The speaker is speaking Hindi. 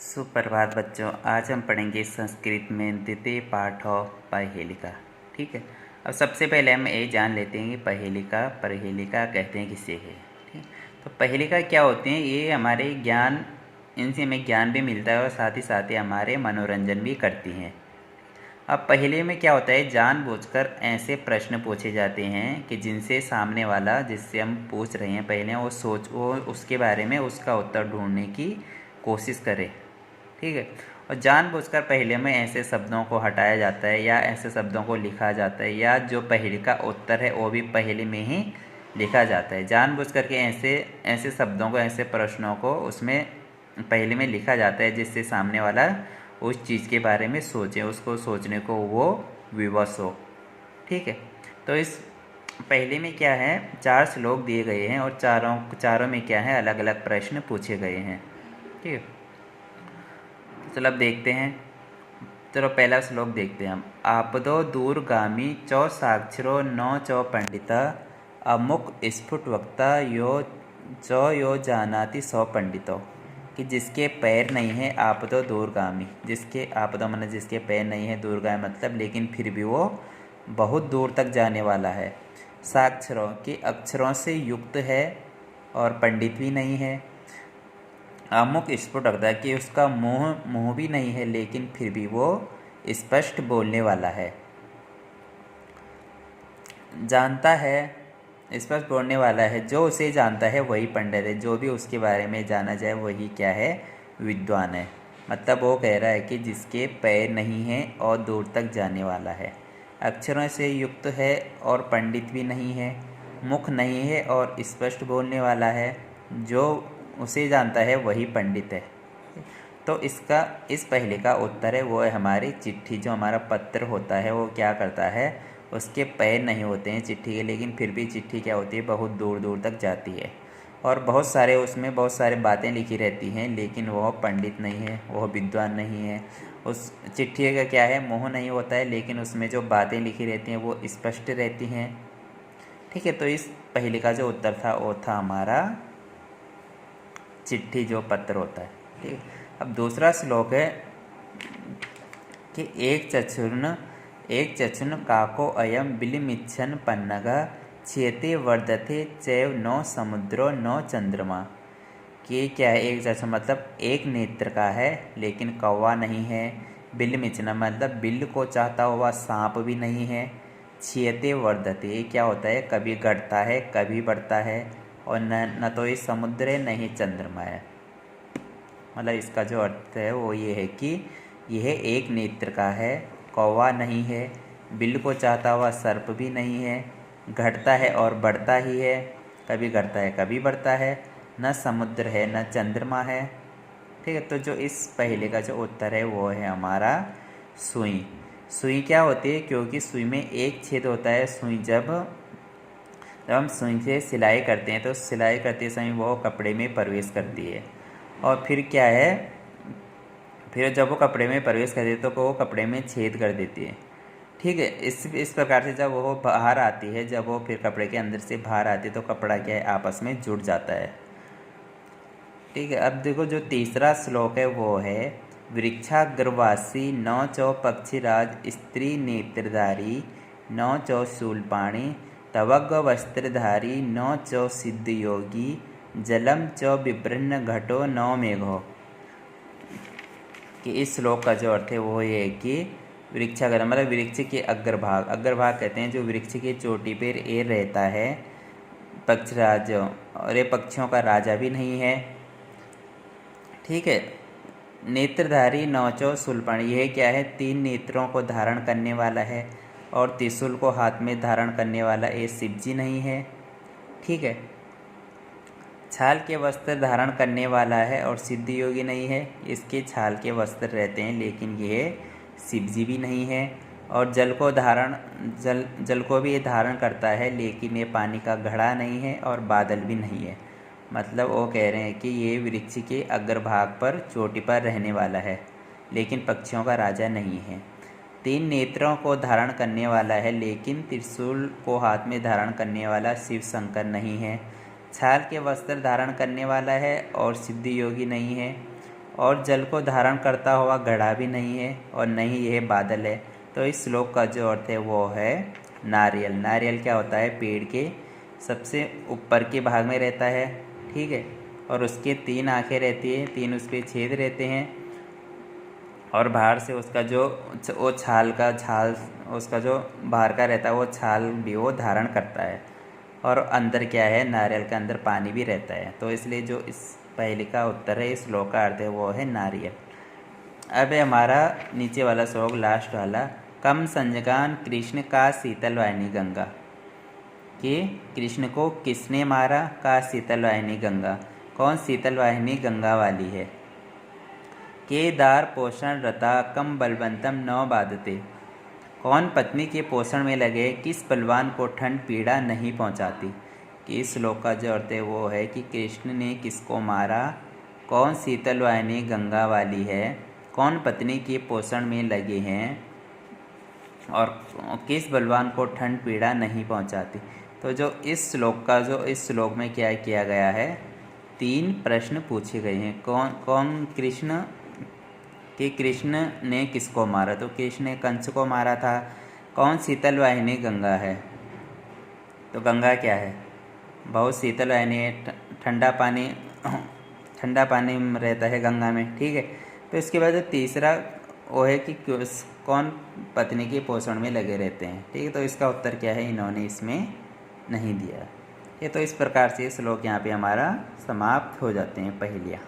सुप्रभात बच्चों। आज हम पढ़ेंगे संस्कृत में द्वितीय पाठ ऑफ पहेलिका। ठीक है। अब सबसे पहले हम ये जान लेते हैं कि पहेलिका कहते हैं किसे है। ठीक। तो पहेलिका क्या होते हैं? ये हमारे ज्ञान, इनसे हमें ज्ञान भी मिलता है और साथ ही हमारे मनोरंजन भी करती हैं। अब पहेली में क्या होता है, जानबूझकर ऐसे प्रश्न पूछे जाते हैं कि जिनसे सामने वाला, जिससे हम पूछ रहे हैं पहले, वो उसके बारे में उसका उत्तर ढूंढने की कोशिश करे। ठीक है। और जानबूझकर पहेली में ऐसे शब्दों को हटाया जाता है या ऐसे शब्दों को लिखा जाता है, या जो पहेली का उत्तर है वो भी पहेली में ही लिखा जाता है। जानबूझकर के ऐसे ऐसे शब्दों को, ऐसे प्रश्नों को उसमें पहेली में लिखा जाता है जिससे सामने वाला उस चीज़ के बारे में सोचे, उसको सोचने को वो विवश हो। ठीक है। तो इस पहेली में क्या है, 4 श्लोक दिए गए हैं और चारों में क्या है, अलग अलग प्रश्न पूछे गए हैं। ठीक है। चलो अब देखते हैं। चलो पहला श्लोक देखते हैं हम। आपदो दूरगामी चौ साक्षरो नौ चौ पंडिता अमुक स्फुट वक्ता यो जानाति सौ पंडितों। कि जिसके पैर नहीं है, आपदो दूरगामी, जिसके आपदो मतलब जिसके पैर नहीं है, दूरगामी मतलब लेकिन फिर भी वो बहुत दूर तक जाने वाला है। साक्षरों के अक्षरों से युक्त है और पंडित भी नहीं है। अमुक स्फुट रखता है कि उसका मुंह भी नहीं है लेकिन फिर भी वो स्पष्ट बोलने वाला है। जानता है, स्पष्ट बोलने वाला है। जो उसे जानता है वही पंडित है, जो भी उसके बारे में जाना जाए वही क्या है, विद्वान है। मतलब वो कह रहा है कि जिसके पैर नहीं है और दूर तक जाने वाला है, अक्षरों से युक्त है और पंडित भी नहीं है, मुख नहीं है और स्पष्ट बोलने वाला है, जो उसे जानता है वही पंडित है। तो इस पहले का उत्तर है वो है हमारी चिट्ठी। जो हमारा पत्र होता है वो क्या करता है, उसके पैर नहीं होते हैं चिट्ठी के, लेकिन फिर भी चिट्ठी क्या होती है, बहुत दूर दूर तक जाती है और उसमें बहुत सारे बातें लिखी रहती हैं, लेकिन वह पंडित नहीं है, वह विद्वान नहीं है। उस चिट्ठी का क्या है, मुँह नहीं होता है लेकिन उसमें जो बातें लिखी रहती हैं वो स्पष्ट रहती हैं। ठीक है। तो इस पहले का जो उत्तर था वो था हमारा चिट्ठी, जो पत्र होता है। ठीक है। अब दूसरा श्लोक है कि एक चक्षुन काको अयम बिलिमिच्छन पन्नग छेते वर्धते चैव नो समुद्रो नो चंद्रमा। कि क्या है, एक चक्षु मतलब एक नेत्र का है लेकिन कौवा नहीं है। बिलिमिच्छन मतलब बिल को चाहता हुआ सांप भी नहीं है। छेते वर्धते क्या होता है, कभी घटता है कभी बढ़ता है, और न तो ये समुद्र है न ही चंद्रमा है। मतलब इसका जो अर्थ है वो ये है कि यह एक नेत्र का है, कौवा नहीं है, बिल को चाहता हुआ सर्प भी नहीं है, घटता है और बढ़ता ही है, कभी घटता है कभी बढ़ता है, न समुद्र है न चंद्रमा है। ठीक है। तो जो इस पहले का जो उत्तर है वो है हमारा सुई। सुई क्या होती है, क्योंकि सुई में एक छेद होता है। सुई जब हम सुई से सिलाई करते हैं तो सिलाई करते समय वो कपड़े में प्रवेश करती है, और फिर क्या है, फिर जब वो कपड़े में प्रवेश करती है तो वो कपड़े में छेद कर देती है। ठीक है। इस प्रकार से जब वो बाहर आती है, जब वो फिर कपड़े के अंदर से बाहर आती है तो कपड़ा क्या है, आपस में जुड़ जाता है। ठीक है। अब देखो जो तीसरा श्लोक है वो है वृक्षाग्रवासी नौ चौ पक्षीराज स्त्री नेत्रधारी नौ चौ शूलपाणी तवग वस्त्रधारी नौ चौ सिद्ध योगी जलम चौ विभ्रन्न घटो नौ मेघो। कि इस श्लोक का जो अर्थ है वो ये है कि वृक्षाग्र मतलब वृक्ष के अग्रभाग कहते हैं जो वृक्ष की चोटी पर ये रहता है, पक्षराज, और ये पक्षियों का राजा भी नहीं है। ठीक है। नेत्रधारी नौचो शूलपाणी, यह क्या है, 3 नेत्रों को धारण करने वाला है और त्रिशूल को हाथ में धारण करने वाला ये शिव जी नहीं है। ठीक है। छाल के वस्त्र धारण करने वाला है और सिद्ध योगी नहीं है। इसके छाल के वस्त्र रहते हैं लेकिन यह शिव जी भी नहीं है। और जल को भी ये धारण करता है लेकिन ये पानी का घड़ा नहीं है और बादल भी नहीं है। मतलब वो कह रहे हैं कि ये वृक्ष के अग्रभाग पर चोटी पर रहने वाला है लेकिन पक्षियों का राजा नहीं है। 3 नेत्रों को धारण करने वाला है लेकिन त्रिशूल को हाथ में धारण करने वाला शिव शंकर नहीं है। छाल के वस्त्र धारण करने वाला है और सिद्ध योगी नहीं है। और जल को धारण करता हुआ घड़ा भी नहीं है और न ही यह बादल है। तो इस श्लोक का जो अर्थ है वो है नारियल। नारियल क्या होता है, पेड़ के सबसे ऊपर के भाग में रहता है, ठीक है, और उसके 3 आंखें रहती है, 3 उस पर छेद रहते हैं और बाहर से उसका जो वो छाल उसका जो बाहर का रहता है वो छाल भी वो धारण करता है, और अंदर क्या है, नारियल के अंदर पानी भी रहता है। तो इसलिए जो इस पहेली का उत्तर है, इस श्लोक का अर्थ है वो है नारियल। अब हमारा नीचे वाला श्लोक लास्ट वाला, कम संजगान कृष्ण का शीतल वाहिनी गंगा, कि कृष्ण को किसने मारा, का शीतल वाहिनी गंगा, कौन शीतल वाहिनी गंगा वाली है। के दार पोषण रता कम बलवंतम न बाधते, कौन पत्नी के पोषण में लगे, किस बलवान को ठंड पीड़ा नहीं पहुंचाती। कि इस श्लोक का जो अर्थ है वो है कि कृष्ण ने किसको मारा, कौन शीतल वाहिनी गंगा वाली है, कौन पत्नी के पोषण में लगे हैं और किस बलवान को ठंड पीड़ा नहीं पहुंचाती। तो जो इस श्लोक में क्या किया गया है, 3 प्रश्न पूछे गए हैं। कौन कृष्ण ने किसको मारा, तो कृष्ण ने कंस को मारा था। कौन शीतल वाहिनी गंगा है, तो गंगा क्या है, बहुत शीतल वाहिनी है, ठंडा पानी रहता है गंगा में, ठीक है। तो इसके बाद तीसरा वो है कि कौन पत्नी के पोषण में लगे रहते हैं, ठीक है। तो इसका उत्तर क्या है, इन्होंने इसमें नहीं दिया। ये तो इस प्रकार से श्लोक यहाँ पे हमारा समाप्त हो जाते हैं पहेलियाँ।